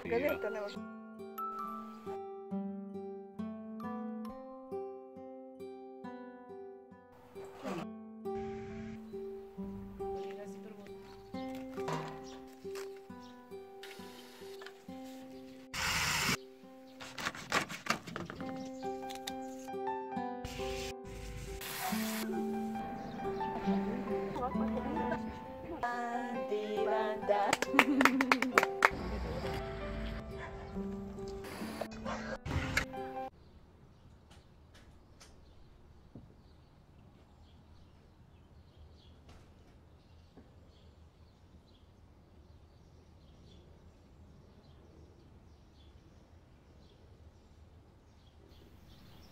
Gazeta, ne može.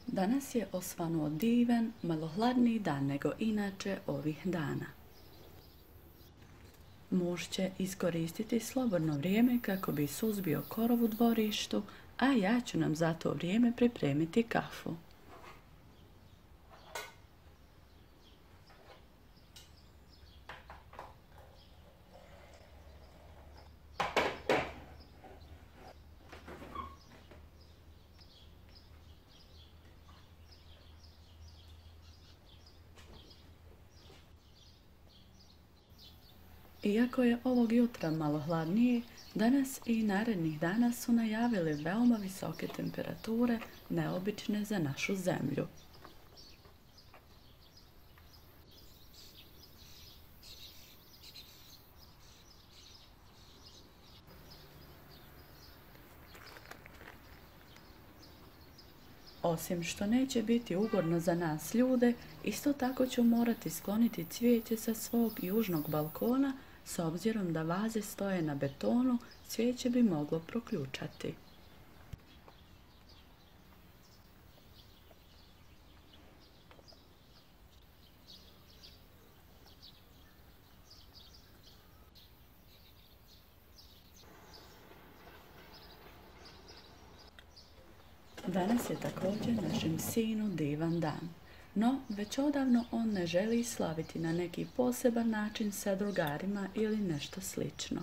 Danas je osvanuo divan, malo hladniji dan nego inače ovih dana. Muž će iskoristiti slobodno vrijeme kako bi suzbio korov u dvorištu, a ja ću nam za to vrijeme pripremiti kafu. Iako je ovog jutra malo hladnije, danas i narednih dana su najavili veoma visoke temperature, neobične za našu zemlju. Osim što neće biti ugodno za nas ljude, isto tako ću morati skloniti cvijeće sa svog južnog balkona, s obzirom da vaze stoje na betonu, cvijeće bi moglo proključati. Danas je također našem sinu divan dan, no već odavno on ne želi slaviti na neki poseban način sa drugarima ili nešto slično.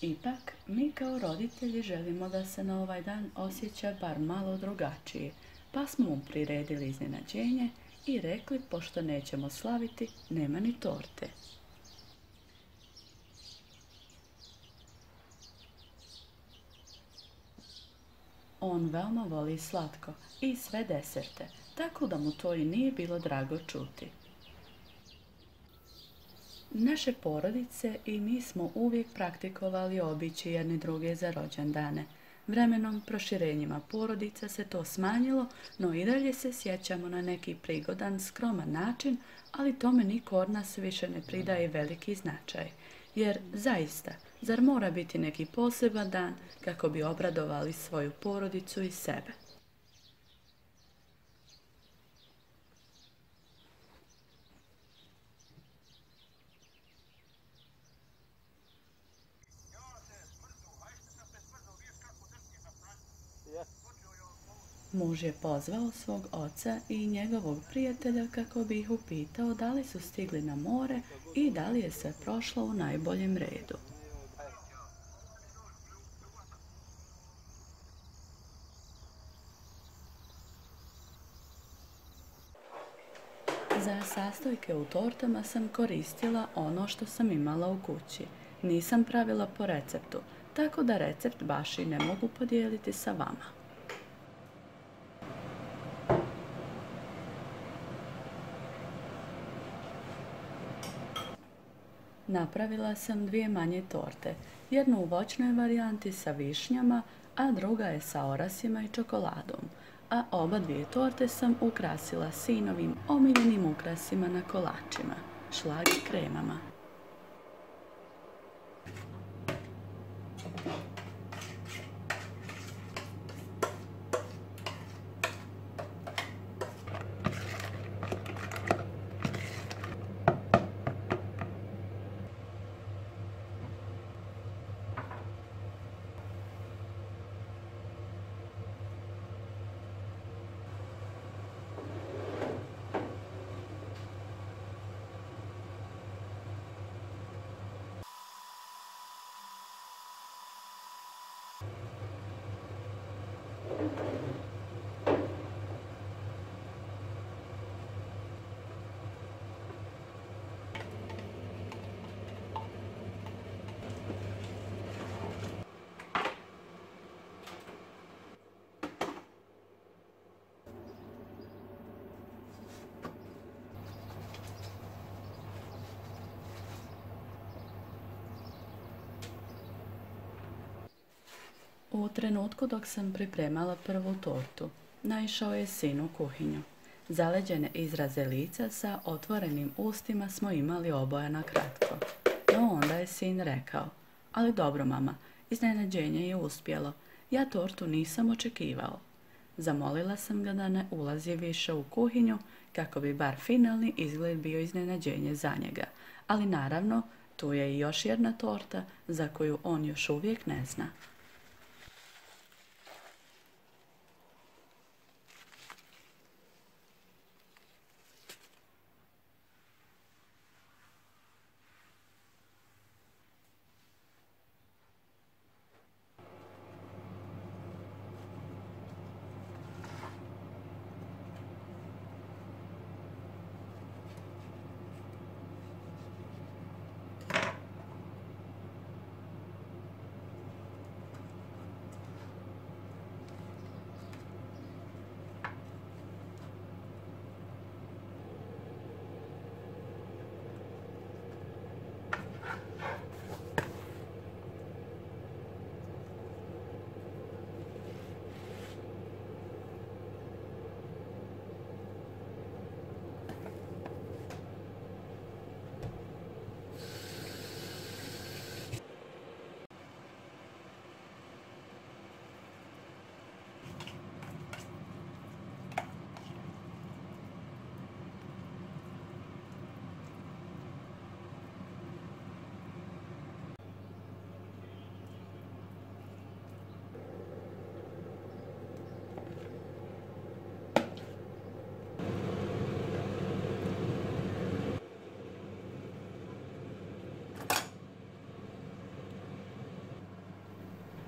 Ipak, mi kao roditelji želimo da se na ovaj dan osjeća bar malo drugačije, pa smo mu priredili iznenađenje i rekli, pošto nećemo slaviti, nema ni torte. On veoma voli slatko i sve deserte, tako da mu to i nije bilo drago čuti. Naše porodice i mi smo uvijek praktikovali običaje jedni druge za rođendane. Vremenom, proširenjima porodica se to smanjilo, no i dalje se sjećamo na neki prigodan, skroman način, ali tome niko od nas više ne pridaje veliki značaj. Jer, zaista, zar mora biti neki poseban dan kako bi obradovali svoju porodicu i sebe? Muž je pozvao svog oca i njegovog prijatelja kako bi ih upitao da li su stigli na more i da li je sve prošlo u najboljem redu. Za sastojke u tortama sam koristila ono što sam imala u kući. Nisam pravila po receptu, tako da recept baš i ne mogu podijeliti sa vama. Napravila sam 2 manje torte, jednu u voćnoj varijanti sa višnjama, a druga je sa orasima i čokoladom, a oba 2 torte sam ukrasila sinovim omiljenim ukrasima na kolačima, šlag i kremama. U trenutku dok sam pripremala prvu tortu, naišao je sin u kuhinju. Zaleđene izraze lica sa otvorenim ustima smo imali oboje na kratko. No onda je sin rekao: ali dobro, mama, iznenađenje je uspjelo. Ja tortu nisam očekivao. Zamolila sam ga da ne ulazi više u kuhinju, kako bi bar finalni izgled bio iznenađenje za njega. Ali naravno, tu je i još jedna torta za koju on još uvijek ne zna.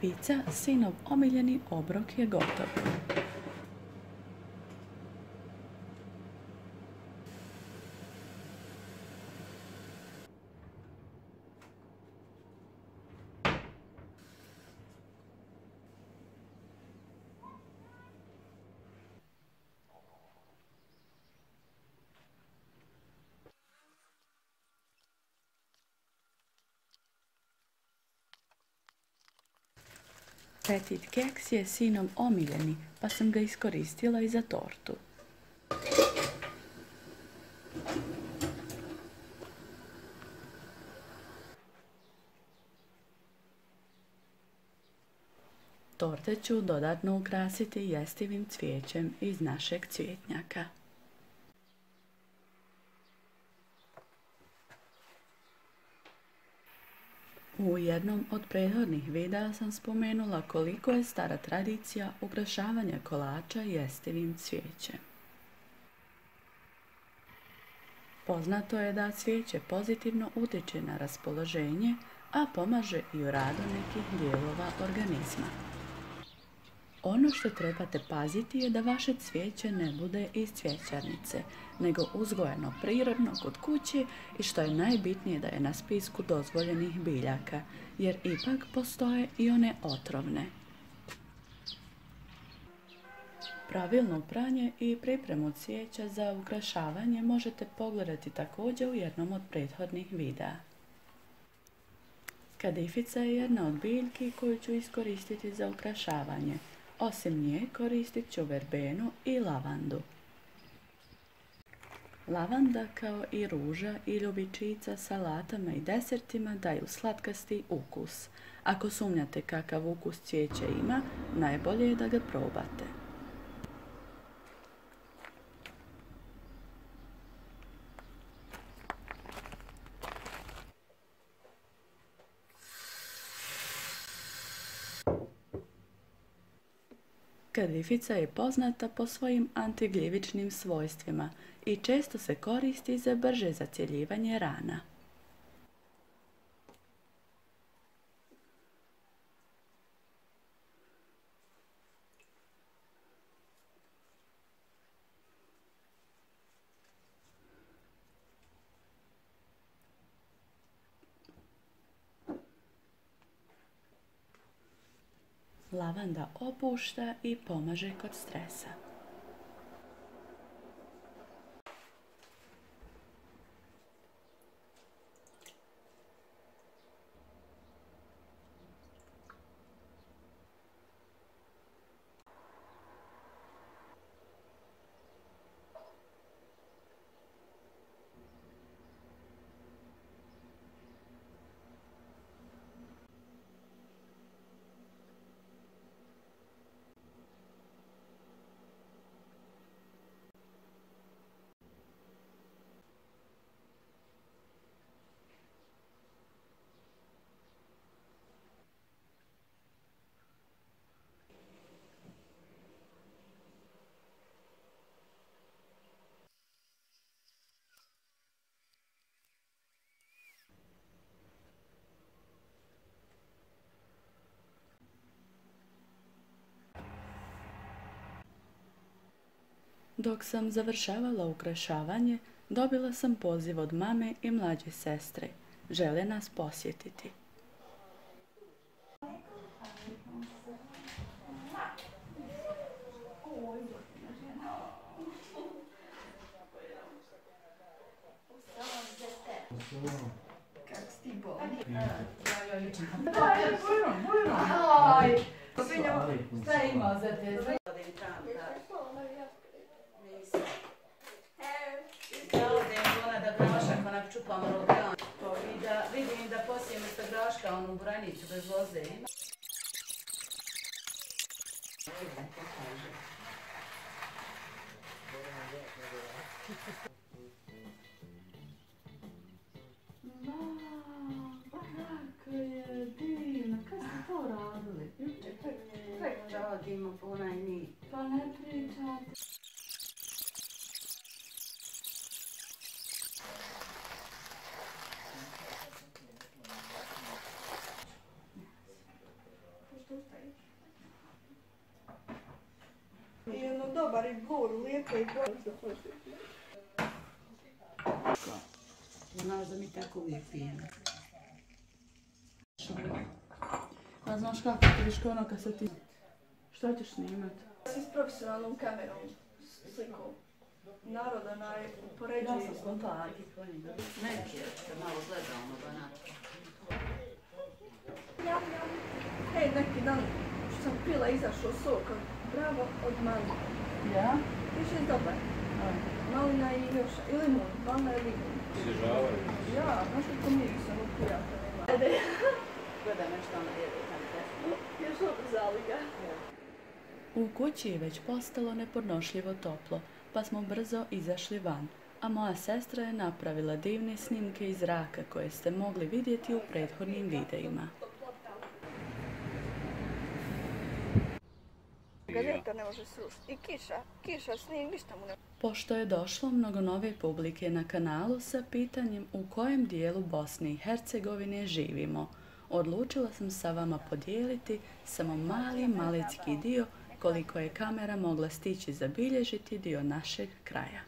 Pizza, sinov omiljeni obrok, je gotov. Petit keks je sinov omiljeni, pa sam ga iskoristila i za tortu. Torte ću dodatno ukrasiti jestivim cvijećem iz našeg cvjetnjaka. U jednom od prethodnih videa sam spomenula koliko je stara tradicija ukrašavanja kolača jestivim cvijećem. Poznato je da cvijeće pozitivno utječe na raspoloženje, a pomaže i u radu nekih dijelova organizma. Ono što trebate paziti je da vaše cvijeće ne bude iz cvjećarnice, nego uzgojeno prirodno kod kuće i što je najbitnije da je na spisku dozvoljenih biljaka, jer ipak postoje i one otrovne. Pravilno pranje i pripremu cvijeća za ukrašavanje možete pogledati također u jednom od prethodnih videa. Kadifica je jedna od biljki koju ću iskoristiti za ukrašavanje. Osim nje koristit ću verbenu i lavandu. Lavanda kao i ruža i ljubičica salatama i desertima daju slatkasti ukus. Ako sumnjate kakav ukus cvijeće ima, najbolje je da ga probate. Kadifica je poznata po svojim antigljivičnim svojstvima i često se koristi za brže zacjeljivanje rana. Lavanda opušta i pomaže kod stresa. Dok sam završavala ukrašavanje, dobila sam poziv od mame i mlađe sestre. Žele nas posjetiti. Kako si ti bolni? Šta ima za te? Vidim da poslije mjesto graška onu branicu bez loze ima. Kako je divno, kada ste to radili? Prek radimo po onaj nit. Pa ne pričate. I ono dobar i bor, lijepo i bor za posjetiti. Znaš da mi tako uvijek pijemo. A znaš kako ti viš ono kad se ti... Šta ćeš snimat? Svi s profesionalnom kamerom, slikom. Narod onaj upoređuje. Ja sam skontala neki konji, da bi neki je, kad malo gleda ono banatko. Neki dan što sam pila izašao sok, bravo, od malina. Ja? Više je dobar. Malina i još, i limun, malina i limun. Osvježavaju. Ja, znaš kako mirisan od prijatelja nema. Ajde, Gleda nešto ono jede tam te. još održali ga. U kući je već postalo nepodnošljivo toplo, pa smo brzo izašli van, a moja sestra je napravila divne snimke iz zraka koje ste mogli vidjeti u prethodnim videima. Gazeta ne može srušiti. I kiša, snijeg, ništa mu ne... Pošto je došlo mnogo nove publike na kanalu sa pitanjem u kojem dijelu Bosne i Hercegovine živimo, odlučila sam sa vama podijeliti samo mali malecki dio koliko je kamera mogla stići zabilježiti dio našeg kraja.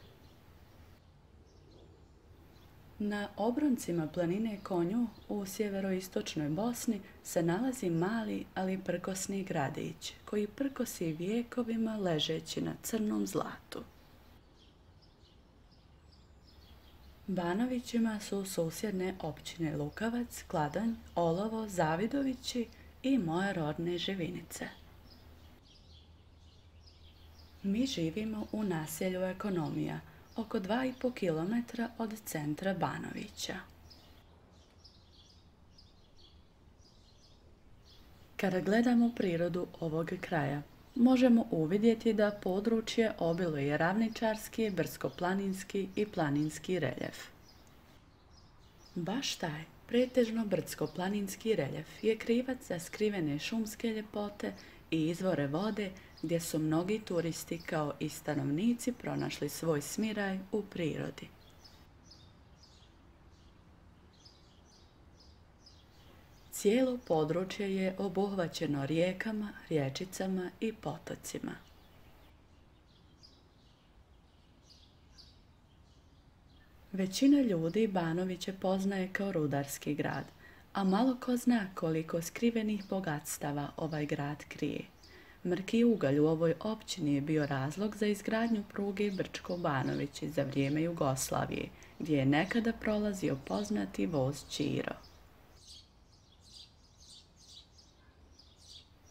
Na obroncima planine Konju u sjeveroistočnoj Bosni se nalazi mali, ali prkosni gradić, koji prkosi vijekovima ležeći na crnom zlatu. Banovićima su susjedne općine Lukavac, Kladanj, Olovo, Zavidovići i moje rodne Živinice. Mi živimo u naselju Ekonomija, oko 2,5 km od centra Banovića. Kada gledamo prirodu ovog kraja, možemo uvidjeti da područje obiluje ravničarski, brdsko-planinski i planinski reljef. Baš taj pretežno brdsko-planinski reljef je krivac za skrivene šumske ljepote i izvore vode gdje su mnogi turisti kao i stanovnici pronašli svoj smiraj u prirodi. Cijelo područje je obuhvaćeno rijekama, rječicama i potocima. Većina ljudi Banoviće poznaje kao rudarski grad, a malo ko zna koliko skrivenih bogatstava ovaj grad krije. Mrki ugalj u ovoj općini je bio razlog za izgradnju pruge Brčko-Banovići za vrijeme Jugoslavije, gdje je nekada prolazio poznati voz Ćiro.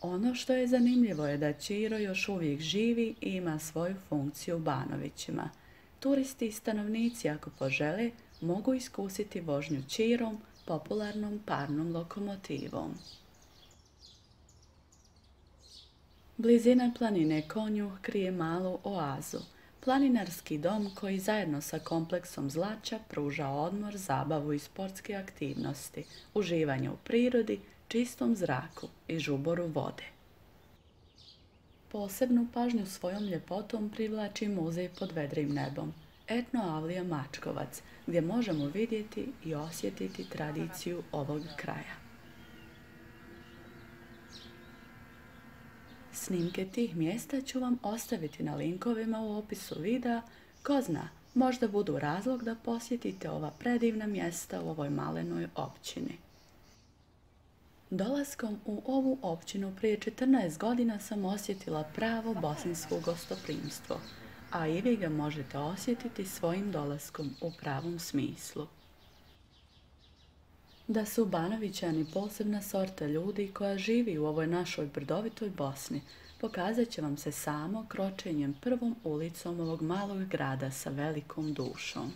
Ono što je zanimljivo je da Ćiro još uvijek živi i ima svoju funkciju u Banovićima. Turisti i stanovnici, ako požele, mogu iskusiti vožnju Ćirom, popularnom parnom lokomotivom. Blizina planine Konju krije malu oazu, planinarski dom koji zajedno sa kompleksom Zlača pruža odmor, zabavu i sportske aktivnosti, uživanje u prirodi, čistom zraku i žuboru vode. Posebnu pažnju svojom ljepotom privlači muzej pod vedrim nebom, Etno Avlija Mačkovac, gdje možemo vidjeti i osjetiti tradiciju ovog kraja. Snimke tih mjesta ću vam ostaviti na linkovima u opisu videa. Ko zna, možda budu razlog da posjetite ova predivna mjesta u ovoj malenoj općini. Dolaskom u ovu općinu prije 14 godina sam osjetila pravo bosansko gostoprimstvo, a i vi ga možete osjetiti svojim dolaskom u pravom smislu. Da su Banovićani posebna sorta ljudi koja živi u ovoj našoj brdovitoj Bosni, pokazat će vam se samo kročenjem prvom ulicom ovog malog grada sa velikom dušom.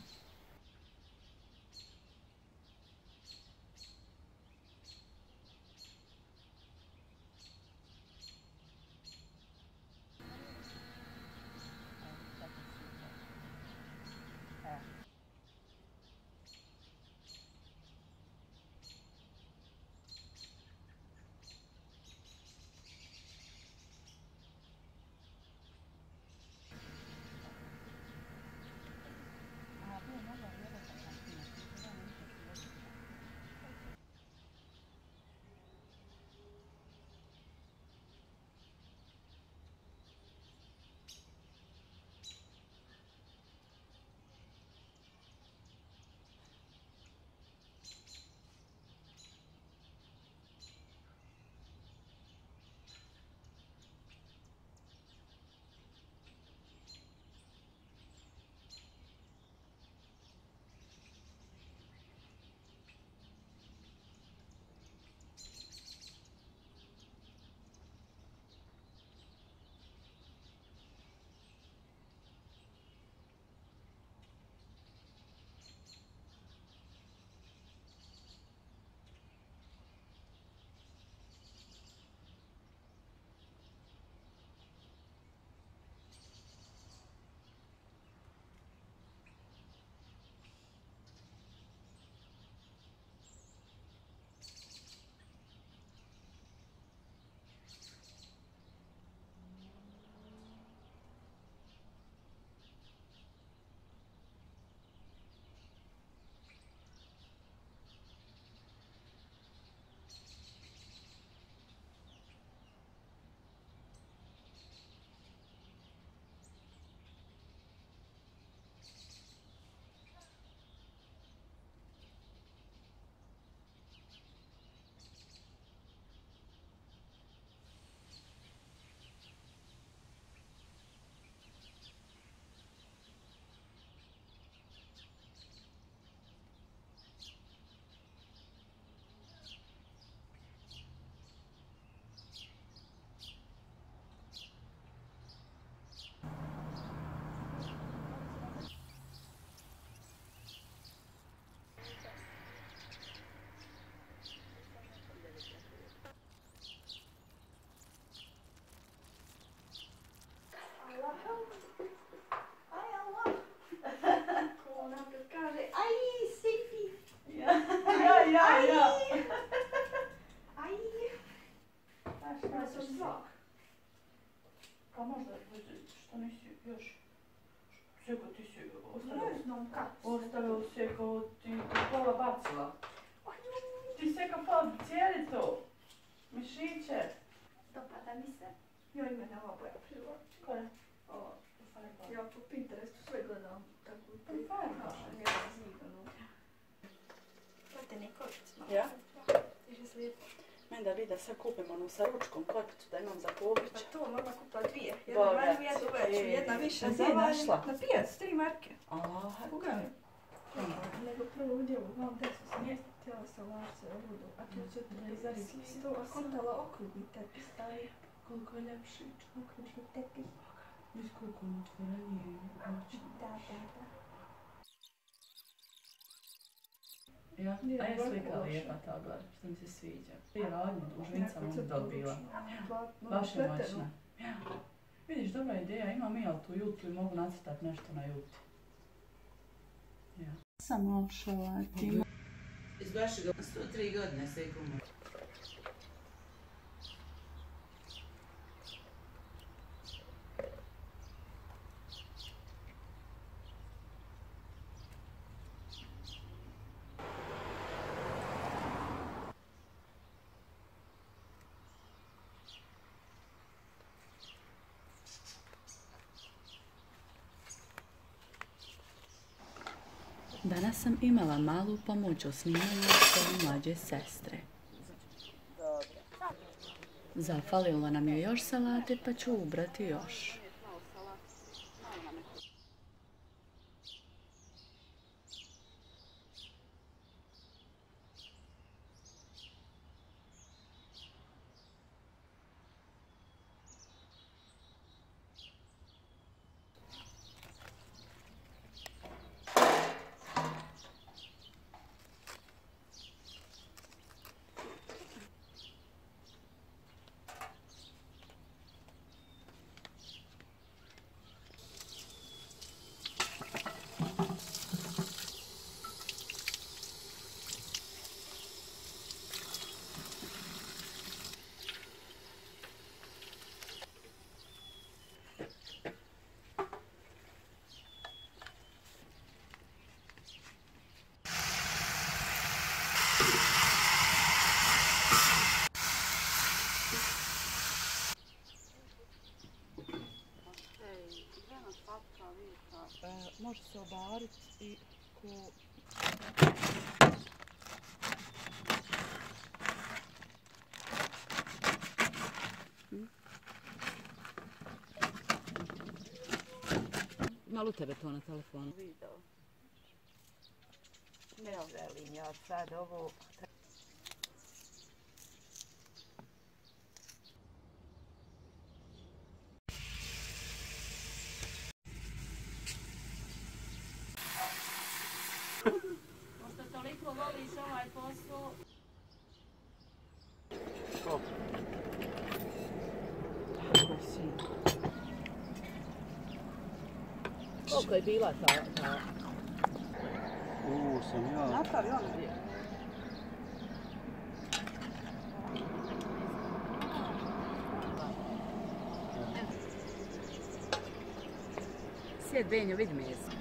Pa možda, što nisi još sjekao, ti si ostavila. Ne znam kako. Ostavila sjekao, ti pola bacila. Ti sjekao pola, cijeli to. Mišiće. Dopada mi se. Joj, mene ova boja privlači. Koje? Ovo. Ja po Pinterestu sve gledam tako. Fajno. Ja razvijenu. Plete nekovic malo. Ja? Ježe se lijepo. Meni da bi da sad kupim onu sa ručkom kotlicu da imam za Kovića. Pa to moramo kupila dvije. Jedna manju, jednu veću, jedna više. Gdje je našla? Na pijac, 3 marke. Aha. Koga mi? Nego prvo udjelu, vam desno sam mjesto, htjela sam varce obudu, a tu će te izariti sto, a kontala okrugni tepis staje. Koliko je ljepši. Okrugni tepis. Viš koliko mu otvorenije. Da. Ja? A je slika lijepa ta bar, što mi se sviđa. Prije radnje, dužnica mu dobila. Baš je moćna. Vidiš, dobra ideja, imam i ja tu jutu i mogu nacrtati nešto na juti. Ja. Samo šalati. Izbaši ga 103 godine se ikumu. Danas sam imala malu pomoć u snimanju svoje mlađe sestre. Zafalilo nam je još salate, pa ću ubrati još. Može se obariti i ko... Malo tebe to na telefonu. Video. Ne želim ja sad ovo... Pošto toliko voliš ovaj posao... Koliko je bila ta... Ovo sam ja. Napravi ono gdje? Sjed Benjo, vidi meso.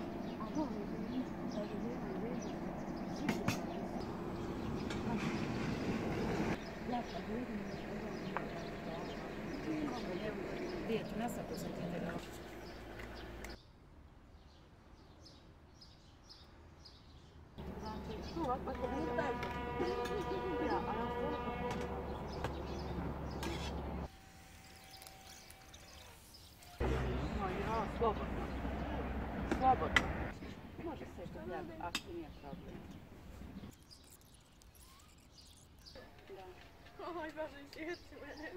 Djetu, nasako sam ti te naučiti. Slobodno. Slobodno. Može se gledati, ako nije problem. Oj, Bože, sjeti mene.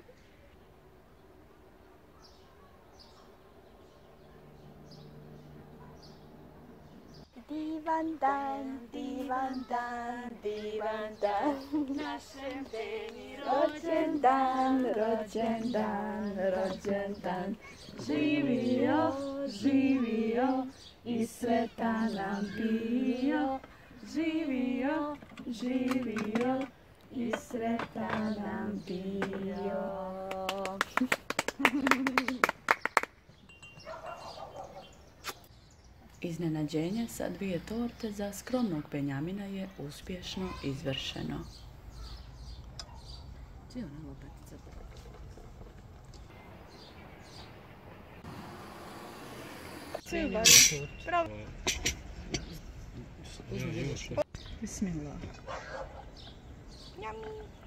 Divan dan, divan dan, divan dan, našem Beni rođendan, rođendan, rođendan. Živio, živio i sretan nam bio. Živio, živio i sretan nam bio. Iznenađenje sa 2 torte za skromnog Benjamina je uspješno izvršeno. Gdje je ona lopatica? Bismillah. Yummy.